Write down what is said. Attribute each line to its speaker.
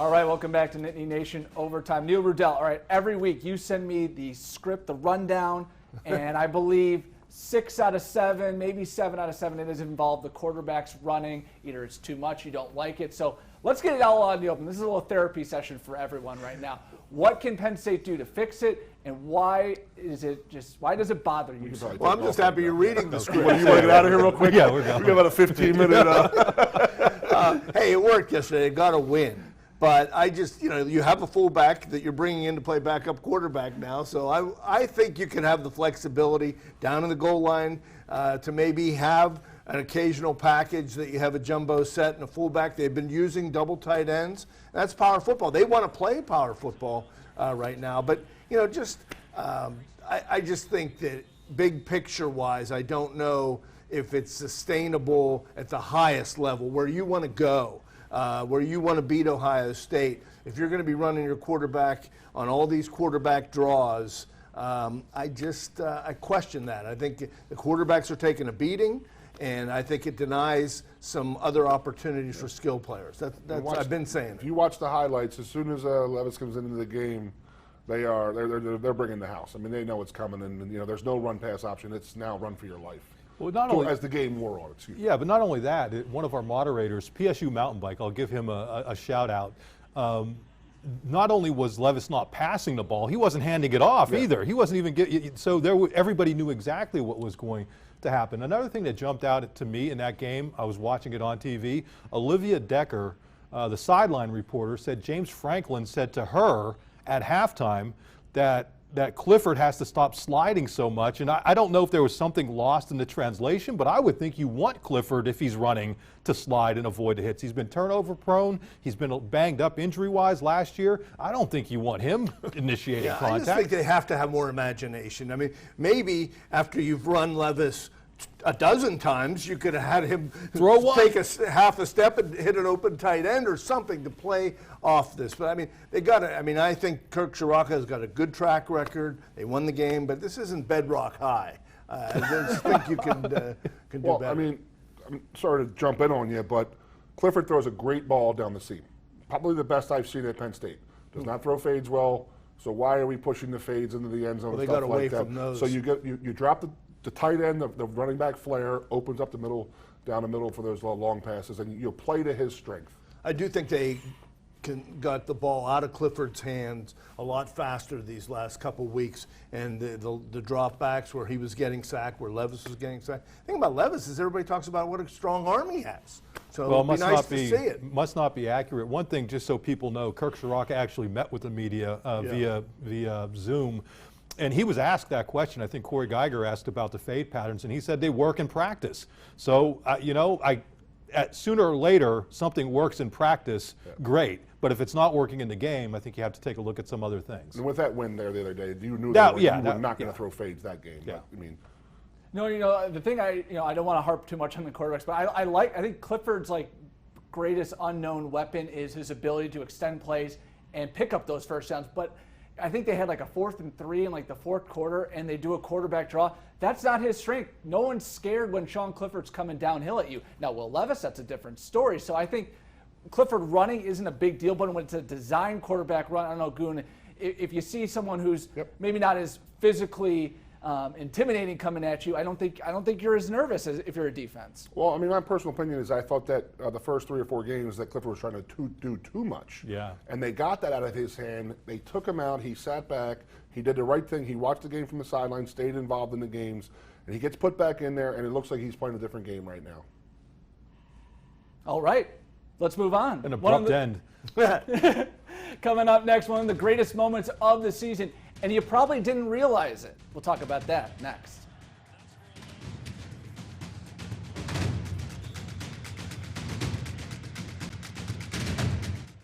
Speaker 1: All right, welcome back to Nittany Nation Overtime. Neil Rudell, all right, every week you send me the script, the rundown, and I believe 6 out of 7, maybe 7 out of 7, it has involved the quarterbacks running. Either it's too much, you don't like it. So let's get it all out in the open. This is a little therapy session for everyone right now. What can Penn State do to fix it, and why does it bother you?
Speaker 2: Well, I'm just happy you're reading the script.
Speaker 3: You want to get out of here real quick?
Speaker 4: Yeah, we're going.
Speaker 3: We got about a 15-minute.
Speaker 2: Hey, it worked yesterday. It got a win. But I just, you have a fullback that you're bringing in to play backup quarterback now. So I think you can have the flexibility down in the goal line to maybe have an occasional package that you have a jumbo set and a fullback. They've been using double tight ends. That's power football. They want to play power football right now. But, I just think that big picture-wise, I don't know if it's sustainable at the highest level where you want to go. Where you want to beat Ohio State. If you're going to be running your quarterback on all these quarterback draws, I question that. I think the quarterbacks are taking a beating, and I think it denies some other opportunities for skill players. I've been saying it.
Speaker 3: If you watch the highlights, as soon as Levis comes into the game, they're bringing the house. I mean, they know what's coming, and there's no run pass option. It's now run for your life.
Speaker 4: Well, not only,
Speaker 3: as the game wore on, excuse me.
Speaker 4: Yeah, but not only that, one of our moderators, PSU Mountain Bike, I'll give him a shout out. Not only was Levis not passing the ball, he wasn't handing it off either. He wasn't even getting, so everybody knew exactly what was going to happen. Another thing that jumped out to me in that game, I was watching it on TV, Olivia Decker, the sideline reporter, said James Franklin said to her at halftime that Clifford has to stop sliding so much. And I don't know if there was something lost in the translation, but I would think you want Clifford, if he's running, to slide and avoid the hits. He's been turnover prone. He's been banged up injury-wise last year. I don't think you want him initiating contact.
Speaker 2: I just think they have to have more imagination. I mean, maybe after you've run Levis a dozen times, you could have had him take half a step and hit an open tight end or something to play off this. But I mean, I think Kirk Ciarrocca has got a good track record. They won the game, but this isn't bedrock high. I just think you can do better.
Speaker 3: I mean, I'm sorry to jump in on you, but Clifford throws a great ball down the seam. Probably the best I've seen at Penn State. Does not throw fades well, so why are we pushing the fades into the end zone and stuff like that? From those. So you drop the tight end, the running back flare opens up the middle, down the middle for those long passes, and you play to his strength.
Speaker 2: I do think they got the ball out of Clifford's hands a lot faster these last couple weeks, and the dropbacks where he was getting sacked, where Levis was getting sacked. The thing about Levis is everybody talks about what a strong arm he has. So
Speaker 4: well,
Speaker 2: it'd be nice to see it.
Speaker 4: Must not be accurate. One thing, just so people know, Kirk Ciarrocca actually met with the media via Zoom. And he was asked that question. I think Corey Geiger asked about the fade patterns, and he said they work in practice. So, sooner or later, something works in practice, great. But if it's not working in the game, I think you have to take a look at some other things.
Speaker 3: And with that win there the other day, you knew you were not going to throw fades that game.
Speaker 4: Yeah.
Speaker 3: But, I mean,
Speaker 1: no, the thing I don't want to harp too much on the quarterbacks, but I think Clifford's greatest unknown weapon is his ability to extend plays and pick up those first downs. But I think they had a 4th and 3 in the fourth quarter, and they do a quarterback draw. That's not his strength. No one's scared when Sean Clifford's coming downhill at you. Now, Will Levis, that's a different story. So I think Clifford running isn't a big deal, but when it's a design quarterback run, I don't know, Goon, if you see someone who's maybe not as physically intimidating coming at you, I don't think you're as nervous as if you're a defense.
Speaker 3: Well, I mean, my personal opinion is I thought that the first 3 or 4 games that Clifford was trying to do too much.
Speaker 4: Yeah.
Speaker 3: And they got that out of his hand. They took him out. He sat back. He did the right thing. He watched the game from the sideline, stayed involved in the games, and he gets put back in there, and it looks like he's playing a different game right now.
Speaker 1: All right. Let's move on.
Speaker 4: An abrupt end.
Speaker 1: Coming up next, one of the greatest moments of the season, and you probably didn't realize it. We'll talk about that next.